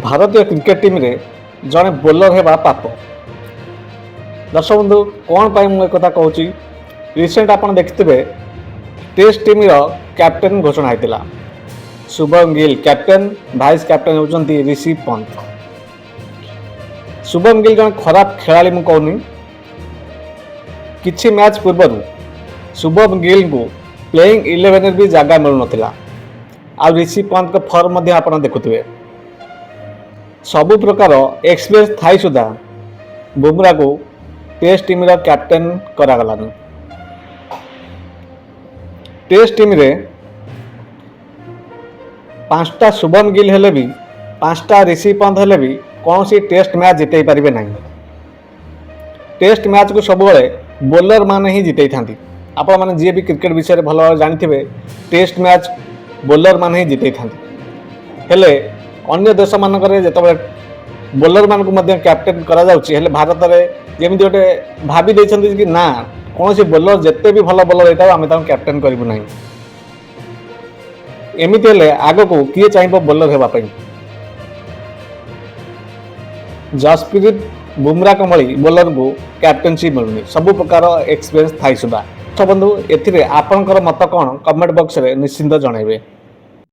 भारतीय cricket team रे जड़े बोलर हेबा पाप। दर्शक बंधु कौन पाई मुझे कथा कहूँ रिसेंट आप देखिथे टेस्ट टीम कैप्टेन घोषणा होता Shubham Gill captain vice captain होती ऋषि पंत। शुभम गिल जन खराब खेला मुझे कहूनी किछि मैच पूर्व शुभम गिल को प्लेइंग 11 भी जगह मिलू ना आ ऋषि पंत का फॉर्म आप देखुए सबु प्रकार एक्सपीरियंस थाई सुधा बुमरा को टेस्ट टीम कैप्टेन करागलानी। टेस्ट टीम रे 5टा शुभम गिल हेले भी 5टा ऋषि पंत हेले भी कौन सी टेस्ट मैच जितई पारे ना। टेस्ट मैच को सब बोलर माने ही जितई था। आपण मैंने जी भी क्रिकेट विषय में भल भाव जानी टेस्ट मैच बोलर माने ही जितई था। हेले अन्य देश मानक जो बोलर मान को कैप्टेन करा भारत में जमी गोटे भाभी कि ना कौन सी बोलर जिते भी भल बोलर होता आम कैप्टेन करूँ ना। एमती हेले आग को किए चाहिए बोलर होगापी जसप्रीत बुमरा कमली बोलर को कैप्टेनशिप मिलूनी सबु प्रकार एक्सपीरियंस थाई सुधा। बंधु एथिरे आपनकर मत कौन कमेंट बॉक्स रे निश्चिंत जनइबे।